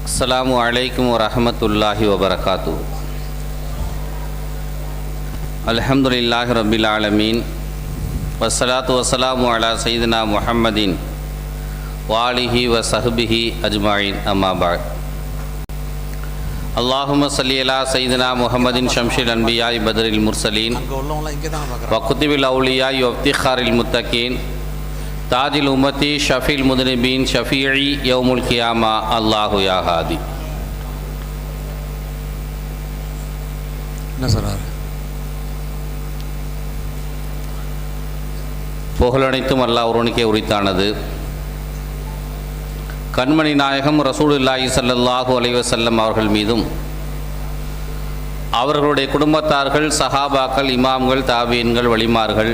அஸ்ஸலாமு அலைக்கும் வரஹ்மத்துல்லாஹி வபரகாத்துஹு. அல்ஹம்துலில்லாஹி ரப்பில் ஆலமீன் வஸ்ஸலாத்து வஸ்ஸலாமு அலா சய்யிதினா முஹம்மதின் வாலிஹி வஸஹ்பிஹி அஜ்மாயின் அம்மா பஅத். அல்லாஹும்ம ஸல்லி அலா சய்யிதினா முஹம்மதின் ஷம்ஸில் அன்பியா பத்ரில் முர்சலீன் வ குதுபில் அவுலியா வஃப்திகாரில் முத்தகீன் தாஜில் உம்மத்தி ஷஃபீல் முதுனிபீன் ஷஃபீஇ யௌமுல் கியாமா அல்லாஹு யா ஹாதி. என்ன சொல்றாரு? புகழனைத்தும் அல்லாஹ் ஒருவனுக்கே உரித்தானது. கண்மணி நாயகம் ரசூலுல்லாஹி ஸல்லல்லாஹு அலைஹி வஸல்லம் அவர்கள் மீதும் அவர்களுடைய குடும்பத்தார்கள், சஹாபாக்கள், இமாம்கள், தாபீன்கள், வலிமார்கள்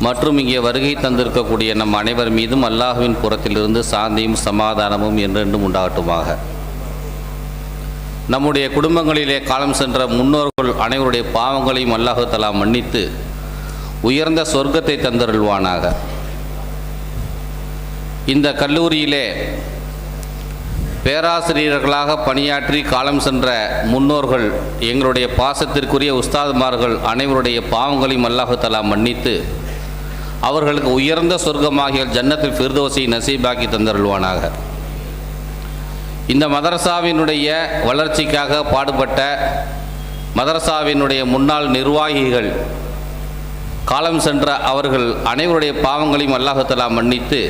மற்றும் இங்கே வருகை தந்திருக்கக்கூடிய நம் அனைவர் மீதும் அல்லாஹுவின் புறத்திலிருந்து சாந்தியும் சமாதானமும் என்றென்றும் உண்டாகட்டுமாக. நம்முடைய குடும்பங்களிலே காலம் சென்ற முன்னோர்கள் அனைவருடைய பாவங்களையும் அல்லாஹு தஆலா மன்னித்து உயர்ந்த சொர்க்கத்தை தந்தருள்வானாக. இந்த கல்லூரியிலே பேராசிரியர்களாக பணியாற்றி காலம் சென்ற முன்னோர்கள், எங்களுடைய பாசத்திற்குரிய உஸ்தாதுமார்கள் அனைவருடைய பாவங்களையும் அல்லாஹு தஆலா மன்னித்து அவர்களுக்கு உயர்ந்த சொர்க்கமாகிய ஜன்னத்துல் ஃபிர்தௌஸை நசீபாக்கி தந்தருள்வானாக. இந்த மதரசாவினுடைய வளர்ச்சிக்காக பாடுபட்ட மதரசாவினுடைய முன்னாள் நிர்வாகிகள், காலம் சென்ற அவர்கள் அனைவருடைய பாவங்களையும் அல்லாஹு தஆலா மன்னித்து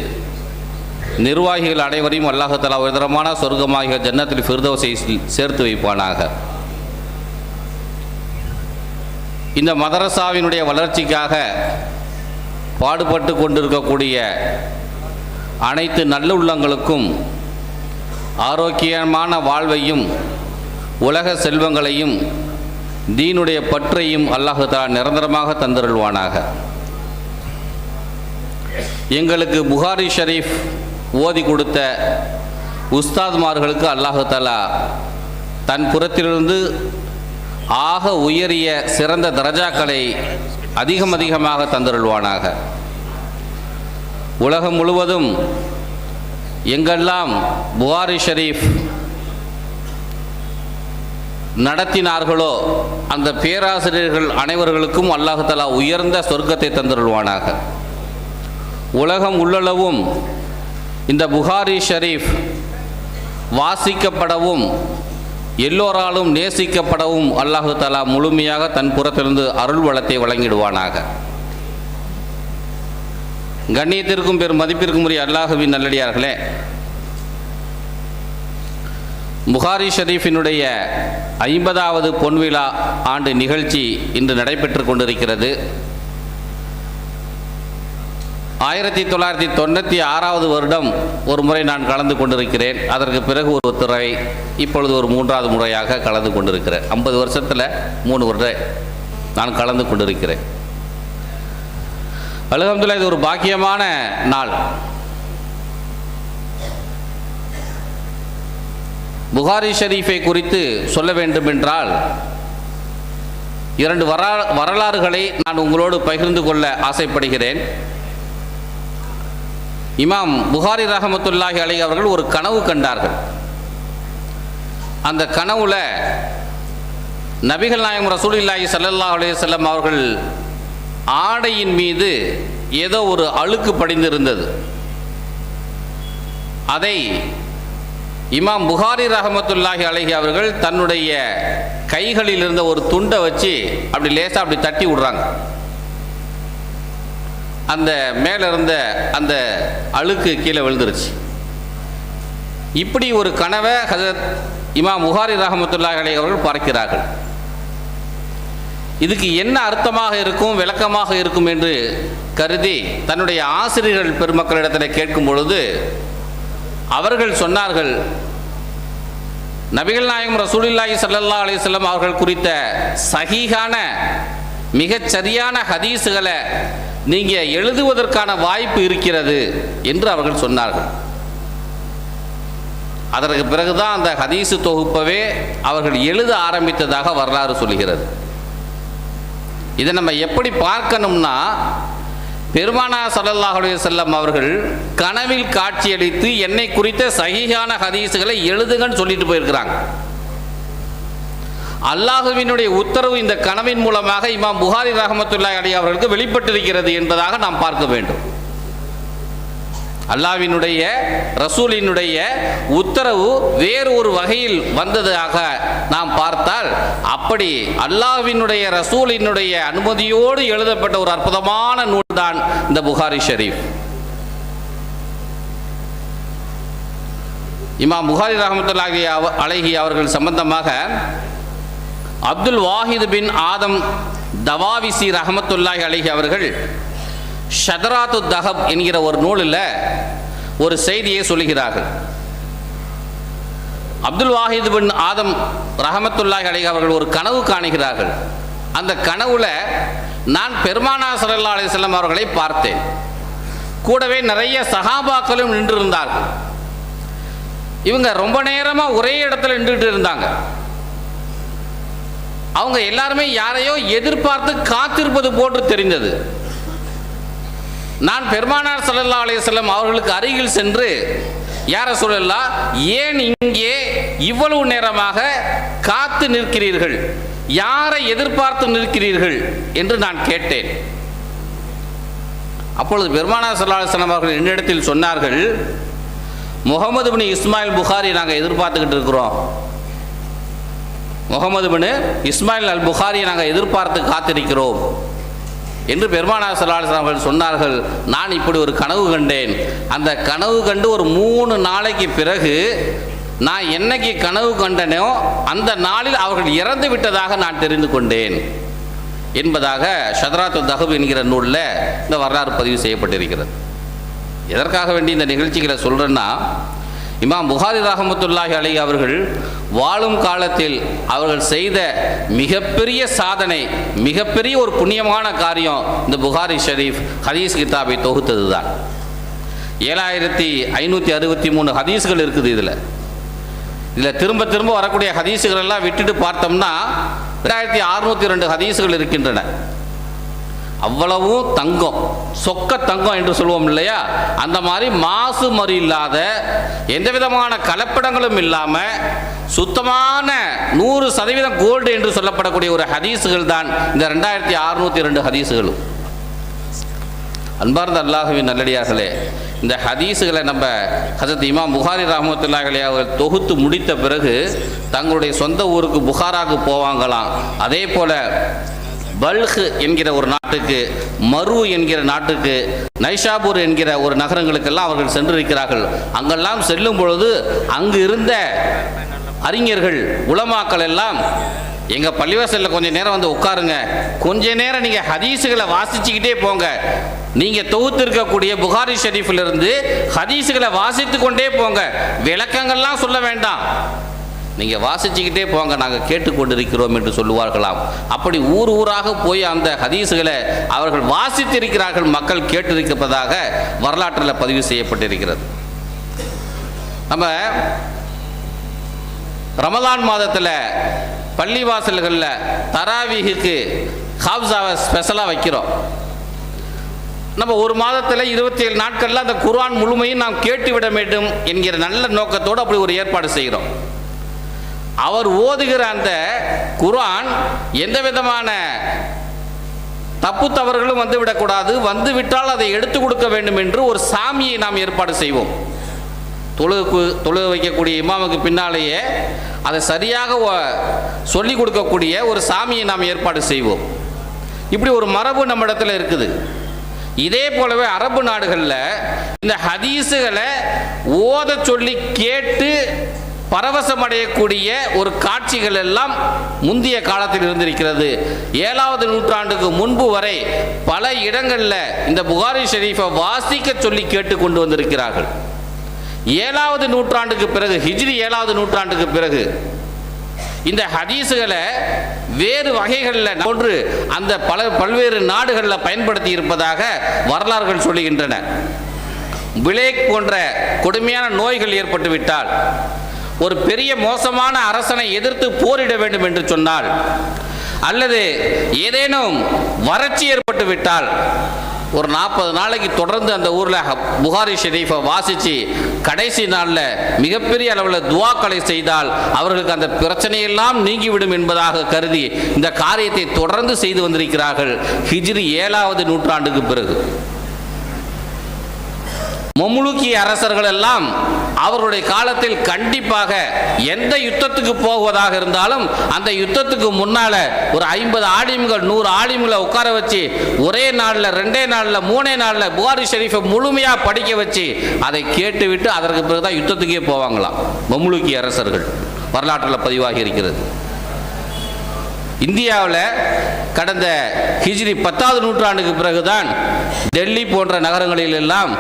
நிர்வாகிகள் அனைவரையும் அல்லாஹு தஆலா உயர்தரமான சொர்க்கமாகிய ஜன்னத்துல் ஃபிர்தௌஸை சேர்த்து வைப்பானாக. இந்த மதரசாவினுடைய வளர்ச்சிக்காக பாடுபட்டு கொண்டிருக்கக்கூடிய அனைத்து நல்லுள்ளங்களுக்கும் ஆரோக்கியமான வாழ்வையும் உலக செல்வங்களையும் தீனுடைய பற்றையும் அல்லாஹு தஆலா நிரந்தரமாக தந்தருள்வானாக. எங்களுக்கு புகாரி ஷரீஃப் ஓதி கொடுத்த உஸ்தாத்மார்களுக்கு அல்லாஹு தஆலா தன் புறத்திலிருந்து ஆக உயரிய சிறந்த தரஜாக்களை அதிகமாக தந்தருள்வானாக. உலகம் முழுவதும் எங்கெல்லாம் புகாரி ஷரீஃப் நடத்தினார்களோ அந்த பேராசிரியர்கள் அனைவர்களுக்கும் அல்லாஹு தஆலா உயர்ந்த சொர்க்கத்தை தந்தருள்வானாக. உலகம் உள்ளளவும் இந்த புகாரி ஷரீஃப் வாசிக்கப்படவும் எல்லோராலும் நேசிக்கப்படவும் அல்லாஹு தஆலா முழுமையாக தன் புறத்திலிருந்து அருள் வளத்தை வழங்கிடுவானாக. கண்ணியத்திற்கும் பெரும் மதிப்பிற்கும் உரிய அல்லாஹுவின் நல்லடியார்களே, புகாரி ஷரீஃபினுடைய 50வது பொன்விழா ஆண்டு நிகழ்ச்சி இன்று நடைபெற்று கொண்டிருக்கிறது. 1996வது வருடம் ஒரு முறை நான் கலந்து கொண்டிருக்கிறேன். அதற்கு பிறகு ஒரு துறை, இப்பொழுது ஒரு 3வது முறையாக கலந்து கொண்டிருக்கிறேன். 50 வருஷத்தில் 3 முறை நான் கலந்து கொண்டிருக்கிறேன். அல்ஹம்துலில்லாஹ், இது ஒரு பாக்கியமான நாள். புகாரி ஷரீஃபை குறித்து சொல்ல வேண்டுமென்றால் 2 வரலாறுகளை நான் உங்களோடு பகிர்ந்து கொள்ள ஆசைப்படுகிறேன். இமாம் புகாரி ரஹ்மத்துல்லாஹி அலைஹி அவர்கள் ஒரு கனவு கண்டார்கள். அந்த கனவுல நபிகள் நாயகம் ரசூலுல்லாஹி ஸல்லல்லாஹு அலைஹி வஸல்லம் அவர்கள் ஆடையின் மீது ஏதோ ஒரு அழுக்கு படிந்திருந்தது. அதை இமாம் புகாரி ரஹ்மத்துல்லாஹி அலைஹி அவர்கள் தன்னுடைய கைகளில் இருந்த ஒரு துண்டை வச்சு அப்படி லேசாக அப்படி தட்டி விடுறாங்க. அந்த மேலே இருந்த அந்த அழுக்கு கீழே விழுந்துருச்சு. இப்படி ஒரு கனவை ஹஜரத் இமாம் புகாரி ரஹ்மத்துல்லாஹி அலைஹி அவர்கள் பார்க்கிறார்கள். இதுக்கு என்ன அர்த்தமாக இருக்கும், விளக்கமாக இருக்கும் என்று கருதி தன்னுடைய ஆசிரியர்கள் பெருமக்களிடத்தில் கேட்கும் பொழுது அவர்கள் சொன்னார்கள், நபிகள் நாயகம் ரசூலுல்லாஹி ஸல்லல்லாஹு அலைஹி வஸல்லம் அவர்கள் குறித்த சஹீஹான மிகச் சரியான ஹதீஸுகளை நீங்கள் எழுதுவதற்கான வாய்ப்பு இருக்கிறது என்று அவர்கள் சொன்னார்கள். அதற்கு பிறகுதான் அந்த ஹதீஸு தொகுப்பவே அவர்கள் எழுத ஆரம்பித்ததாக வரலாறு சொல்கிறது. இதை நம்ம எப்படி பார்க்கணும்னா, பெருமானார் ஸல்லல்லாஹு அலைஹி வஸல்லம் அவர்கள் கனவில் காட்சியளித்து என்னை குறித்த சஹீஹான ஹதீஸுகளை எழுதுங்கன்னு சொல்லிட்டு போயிருக்கிறாங்க. அல்லாஹுவினுடைய உத்தரவு இந்த கனவின் மூலமாக இமாம் புகாரி ரஹ்மத்துல்லாஹி அலைஹி அவர்களுக்கு வெளிப்பட்டிருக்கிறது என்பதாக நாம் பார்க்க வேண்டும். அல்லாஹ்வினுடைய ரசூலினுடைய உத்தரவு வேறு ஒரு வகையில் வந்ததாக நாம் பார்த்தால், அப்படி அல்லாஹ்வினுடைய ரசூலினுடைய அனுமதியோடு எழுதப்பட்ட ஒரு அற்புதமான நூல் தான் இந்த புகாரி ஷரீஃப். இமாம் புகாரி ரஹ்மத்துல்லாஹி அலைஹி அவர்கள் சம்பந்தமாக அப்துல் வாஹித் பின் ஆதம் தவாவிசி ரஹ்மத்துல்லாஹி அலைஹி அவர்கள் ஷதராத்து தஹப் என்கிற ஒரு நூலில் ஒரு செய்தியை சொல்கிறார்கள். அப்துல் வாஹித் பின் ஆதம் ரஹ்மத்துல்லாஹி அலைஹி அவர்கள் ஒரு கனவு காணுகிறார்கள். அந்த கனவுல நான் பெருமானார் ஸல்லல்லாஹு அலைஹி வஸல்லம் அவர்களை பார்த்தேன். கூடவே நிறைய சஹாபாக்களும் நின்றிருந்தார்கள். இவங்க ரொம்ப நேரமா ஒரே இடத்துல நின்றுட்டு இருந்தாங்க. அவங்க எல்லாருமே யாரையோ எதிர்பார்த்து காத்திருப்பது போன்று தெரிந்தது. நான் பெருமானார் ஸல்லல்லாஹு அலைஹி வஸல்லம் அவர்களுக்கு அருகில் சென்று, யா ரசூலல்லாஹ், ஏன் இங்கே இவ்வளவு நேரமாக காத்து நிற்கிறீர்கள், யாரை எதிர்பார்த்து நிற்கிறீர்கள் என்று நான் கேட்டேன். அப்பொழுது பெருமானார் ஸல்லல்லாஹு அலைஹி வஸல்லம் அவர்கள் என்னிடத்தில் சொன்னார்கள், முஹம்மது பின் இஸ்மாயில் புகாரி நாங்கள் எதிர்பார்த்துக்கிட்டு இருக்கிறோம். முஹம்மது பின் இஸ்மாயில் அல் புகாரியை நாங்கள் எதிர்பார்த்து காத்திருக்கிறோம் என்று பெருமானார் ஸல்லல்லாஹு அலைஹி வஸல்லம் அவர்கள் சொன்னார்கள். நான் இப்படி ஒரு கனவு கண்டேன். அந்த கனவு கண்டு ஒரு 3 நாளைக்கு பிறகு நான் என்னைக்கு கனவு கண்டனோ அந்த நாளில் அவர்கள் இறந்து விட்டதாக நான் தெரிந்து கொண்டேன் என்பதாக ஷதராத்து தஹப் என்கிற நூலில் இந்த வரலாறு பதிவு செய்யப்பட்டிருக்கிறது. எதற்காக வேண்டி இந்த நிகழ்ச்சிகளை சொல்கிறேன்னா, இமாம் புகாரி ரஹ்மத்துல்லாஹி அலைஹி அவர்கள் வாழும் காலத்தில் அவர்கள் செய்த மிகப்பெரிய சாதனை, மிகப்பெரிய ஒரு புண்ணியமான காரியம் இந்த புகாரி ஷரீஃப் ஹதீஸ் கிதாபை தொகுத்தது தான். 7563 ஹதீஸ்கள் இருக்குது. இதில் திரும்ப திரும்ப வரக்கூடிய ஹதீஸுகள் எல்லாம் விட்டுட்டு பார்த்தோம்னா 2602 ஹதீஸுகள் இருக்கின்றன. அவ்வளவும் தங்கம், சொக்க தங்கம் என்று சொல்லுவோம் இல்லையா, அந்த மாதிரி மாசு மறு இல்லாத, எந்த விதமான கலப்படங்களும் இல்லாமல் சுத்தமான 100% கோல்டு என்று சொல்லப்படக்கூடிய ஒரு ஹதீஸுகள் தான் இந்த 2602 ஹதீஸுகளும். அன்பார்ந்த அல்லாஹ்வின் நல்லடியார்களே, இந்த ஹதீஸுகளை நம்ம ஹஸரத் இமாம் புகாரி ரஹ்மத்துல்லாஹி அலைஹி அவர்கள் தொகுத்து முடித்த பிறகு தங்களுடைய சொந்த ஊருக்கு புகாராக்கு போவாங்களாம். அதே போல பல்ஹ் என்கிற ஒரு நாட்டுக்கு, மரு என்கிற நாட்டுக்கு, நைஷாபூர் என்கிற ஒரு நகரங்களுக்கெல்லாம் அவர்கள் சென்றிருக்கிறார்கள். அங்கெல்லாம் செல்லும் பொழுது அங்கு இருந்த அறிஞர்கள், உலமாக்கள் எல்லாம், எங்கள் பள்ளிவாசலில் கொஞ்சம் நேரம் வந்து உட்காருங்க, கொஞ்ச நேரம் நீங்கள் ஹதீஸுகளை வாசிச்சுக்கிட்டே போங்க, நீங்கள் தொகுத்திருக்கக்கூடிய புகாரி ஷரீஃபிலிருந்து ஹதீஸுகளை வாசித்து கொண்டே போங்க, விளக்கங்கள்லாம் சொல்ல வேண்டாம், நீங்கள் வாசிச்சுக்கிட்டே போங்க, நாங்கள் கேட்டுக்கொண்டிருக்கிறோம் என்று சொல்லுவார்களாம். அப்படி ஊர் ஊராக போய் அந்த ஹதீஸுகளை அவர்கள் வாசித்திருக்கிறார்கள், மக்கள் கேட்டிருப்பதாக வரலாற்றில் பதிவு செய்யப்பட்டிருக்கிறது. நம்ம ரமலான் மாதத்தில் பள்ளிவாசல்களில் தராவீஹுக்கு ஹாஃபிஸாவை ஸ்பெஷலாக வைக்கிறோம். நம்ம ஒரு மாதத்தில் 27 நாட்களில் அந்த குர்ஆன் முழுமையும் நாம் கேட்டுவிட வேண்டும் என்கிற நல்ல நோக்கத்தோடு அப்படி ஒரு ஏற்பாடு செய்கிறோம். அவர் ஓதுகிற அந்த குர்ஆன் எந்த விதமான தப்பு தவறுகளும் வந்துவிடக்கூடாது, வந்துவிட்டால் அதை எடுத்து கொடுக்க வேண்டும் என்று ஒரு சாமியை நாம் ஏற்பாடு செய்வோம். தொழுக வைக்கக்கூடிய இமாமுக்கு பின்னாலேயே அதை சரியாக சொல்லிக் கொடுக்கக்கூடிய ஒரு சாமியை நாம் ஏற்பாடு செய்வோம். இப்படி ஒரு மரபு நம்ம இடத்துல இருக்குது. இதே போலவே அரபு நாடுகளில் இந்த ஹதீஸுகளை ஓத சொல்லி கேட்டு பரவசமடையக்கூடிய ஒரு காட்சிகள் எல்லாம் முந்தைய காலத்தில் இருந்திருக்கிறது. 7வது நூற்றாண்டுக்கு முன்பு வரை பல இடங்களில் இந்த புகாரி ஷரீஃபை வாசிக்க சொல்லி கேட்டு கொண்டு வந்திருக்கிறார்கள். 7வது நூற்றாண்டுக்கு பிறகு, ஹிஜ்ரி 7வது நூற்றாண்டுக்கு பிறகு இந்த ஹதீஸுகளை வேறு வகைகளில் போன்று அந்த பல்வேறு நாடுகளில் பயன்படுத்தி இருப்பதாக வரலாறுகள் சொல்லுகின்றன. பிளேக் போன்ற கொடுமையான நோய்கள் ஏற்பட்டுவிட்டால், ஒரு பெரிய மோசமான அரசனை எதிர்த்து போரிட வேண்டும் என்று சொன்னால், அல்லது ஏதேனும் வறட்சி ஏற்பட்டு விட்டால், ஒரு 40 நாளைக்கு தொடர்ந்து அந்த ஊரில் புகாரி ஷெரீஃபை வாசித்து கடைசி நாளில் மிகப்பெரிய அளவில் துவாக்களை செய்தால் அவர்களுக்கு அந்த பிரச்சனையெல்லாம் நீங்கிவிடும் என்பதாக கருதி இந்த காரியத்தை தொடர்ந்து செய்து வந்திருக்கிறார்கள். ஹிஜ்ரி 7வது நூற்றாண்டுக்கு பிறகு மம்லூக்கி அரசர்கள் எல்லாம் அவர்களுடைய காலத்தில் கண்டிப்பாக எந்த யுத்தத்துக்கு போவதாக இருந்தாலும் அந்த யுத்தத்துக்கு முன்னால ஒரு 50 ஆலிம்கள் 100 ஆலிம்களை உட்கார வச்சு ஒரே நாளில் 2 நாளில் 3 நாளில் புகாரி ஷெரீஃபை முழுமையாக படிக்க வச்சு அதை கேட்டுவிட்டு அதற்கு பிறகுதான் யுத்தத்துக்கே போவாங்களாம் மம்லூக்கி அரசர்கள். வரலாற்றில் பதிவாகி இருக்கிறது. இந்தியாவில் கடந்த ஹிஜ்ரி 10வது நூற்றாண்டுக்கு பிறகுதான் டெல்லி போன்ற நகரங்களில் எல்லாம்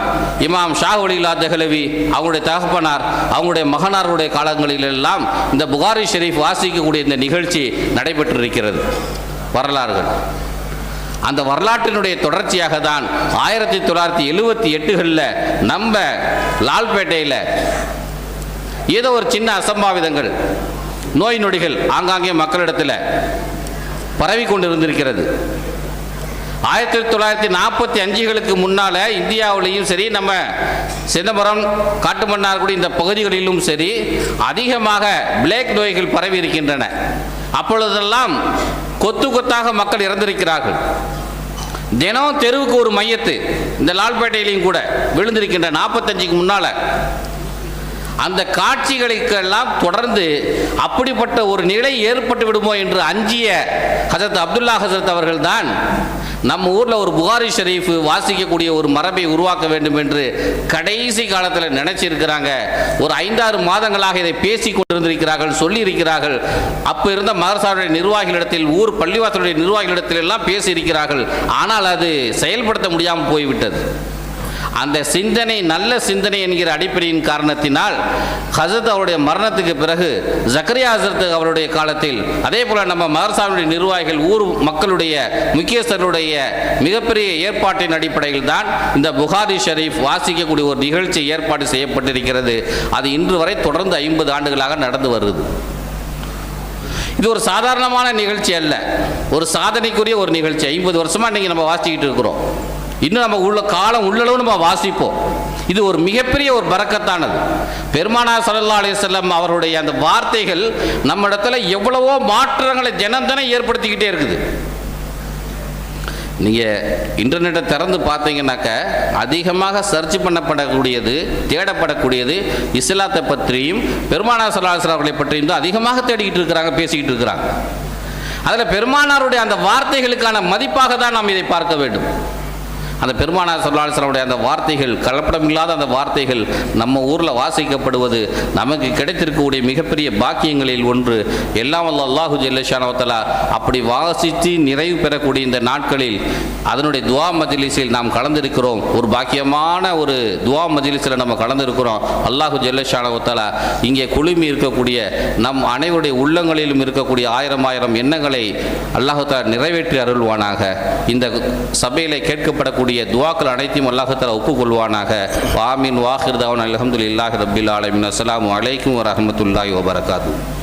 இமாம் ஷா வலியுல்லா தெஹ்லவி அவங்களுடைய தகப்பனார் அவங்களுடைய மகனாருடைய காலங்களில் எல்லாம் இந்த புகாரி ஷெரீஃப் வாசிக்கக்கூடிய இந்த நிகழ்ச்சி நடைபெற்றிருக்கிறது. வரலாறுகள் அந்த வரலாற்றினுடைய தொடர்ச்சியாக தான் 1978களில் நம்ம லால்பேட்டையில் ஏதோ ஒரு சின்ன அசம்பாவிதங்கள் நோய் நொடிகள் ஆங்காங்கே மக்களிடத்தில் பரவி கொண்டிருந்திருக்கிறது. 1945களுக்கு முன்னால் இந்தியாவிலையும் சரி நம்ம சிதம்பரம் காட்டுமன்னார்குடி இந்த பகுதிகளிலும் சரி அதிகமாக பிளேக் நோய்கள் பரவி இருக்கின்றன. அப்பொழுதெல்லாம் கொத்து கொத்தாக மக்கள் இறந்திருக்கிறார்கள். தினம் தெருவுக்கு ஒரு மையத்து இந்த லால்பேட்டையிலையும் கூட விழுந்திருக்கின்ற 45க்கு முன்னால் அந்த காட்சிகளுக்கெல்லாம் தொடர்ந்து அப்படிப்பட்ட ஒரு நிலை ஏற்பட்டு விடுமோ என்று அஞ்சிய ஹஜரத் அப்துல்லா ஹஜரத் அவர்கள் தான் நம்ம ஊரில் ஒரு புகாரி ஷெரீஃப் வாசிக்கக்கூடிய ஒரு மரபை உருவாக்க வேண்டும் என்று கடைசி காலத்தில் நினைச்சிருக்கிறாங்க. ஒரு 5-6 மாதங்களாக இதை பேசி கொண்டிருந்திருக்கிறார்கள், சொல்லி இருக்கிறார்கள். அப்போ இருந்த மதரசாவுடைய நிர்வாகிகளிடத்தில் ஊர் பள்ளிவாசலுடைய நிர்வாகிகளிடத்தில் எல்லாம் பேசியிருக்கிறார்கள். ஆனால் அது செயல்படுத்த முடியாமல் போய்விட்டது. அந்த சிந்தனை நல்ல சிந்தனை என்கிற அடிப்படையின் காரணத்தினால் ஹசரத் அவருடைய மரணத்துக்கு பிறகு ஜக்கரியா ஹசரத் அவருடைய காலத்தில் அதே போல நம்ம மதரசாவுடைய நிர்வாகிகள் ஊர் மக்களுடைய முக்கியஸ்தர்களுடைய மிகப்பெரிய ஏற்பாட்டின் அடிப்படையில் தான் இந்த புகாரி ஷெரீஃப் வாசிக்கக்கூடிய ஒரு நிகழ்ச்சி ஏற்பாடு செய்யப்பட்டிருக்கிறது. அது இன்று வரை தொடர்ந்து 50 ஆண்டுகளாக நடந்து வருது. இது ஒரு சாதாரணமான நிகழ்ச்சி அல்ல, ஒரு சாதனைக்குரிய ஒரு நிகழ்ச்சி. 50 வருஷமா இன்னைக்கு நம்ம வாசிக்கிட்டு இருக்கிறோம். இன்னும் நம்ம உள்ள காலம் உள்ளளவு நம்ம வாசிப்போம். இது ஒரு மிகப்பெரிய ஒரு பரக்கத்தானது. பெருமானார் ஸல்லல்லாஹு அலைஹி வஸல்லம் அவருடைய அந்த வார்த்தைகள் நம்ம இடத்துல எவ்வளவோ மாற்றங்களை தினம் ஏற்படுத்திக்கிட்டே இருக்குது. நீங்கள் இன்டர்நெட்டை திறந்து பார்த்தீங்கன்னாக்க அதிகமாக சர்ச் பண்ணப்படக்கூடியது தேடப்படக்கூடியது இஸ்லாத்தை பற்றியும் பெருமானார் ஸல்லல்லாஹு அலைஹி வஸல்லம் அவர்களை பற்றியும் தான் அதிகமாக தேடிக்கிட்டு இருக்கிறாங்க, பேசிக்கிட்டு இருக்கிறாங்க. அதில் பெருமானாருடைய அந்த வார்த்தைகளுக்கான மதிப்பாக தான் நாம் இதை பார்க்க வேண்டும். அந்த பெருமானார் ஸல்லல்லாஹு அலைஹி வஸல்லம் அந்த வார்த்தைகள், கலப்படமில்லாத அந்த வார்த்தைகள் நம்ம ஊரில் வாசிக்கப்படுவது நமக்கு கிடைத்திருக்கக்கூடிய மிகப்பெரிய பாக்கியங்களில் ஒன்று. எல்லாம் வல்ல அல்லாஹு ஜல்ல ஷானஹு வ தஆலா அப்படி வாசித்து நிறைவு பெறக்கூடிய இந்த நாட்களில் அதனுடைய துவா மஜ்லிஸில் நாம் கலந்திருக்கிறோம். ஒரு பாக்கியமான ஒரு துவா மஜ்லிஸில் நம்ம கலந்திருக்கிறோம். அல்லாஹு ஜல்ல ஷானஹு வ தஆலா இங்கே குழுமி இருக்கக்கூடிய நம் அனைவருடைய உள்ளங்களிலும் இருக்கக்கூடிய 1000 எண்ணங்களை அல்லாஹு தஆலா நிறைவேற்றி அருள்வானாக. இந்த சபையிலே கேட்கப்படக்கூடிய துவாக்கள் அனைத்தையும் அல்லாஹ் தஆலா ஒப்புக்கொள்வானாக. ஆமீன். வாஹிர் தஅவானா அல்ஹம்துலில்லாஹி ரப்பில் ஆலமீன். அஸ்ஸலாமு அலைக்கும் வரஹ்மத்துல்லாஹி வபரகாத்துஹு.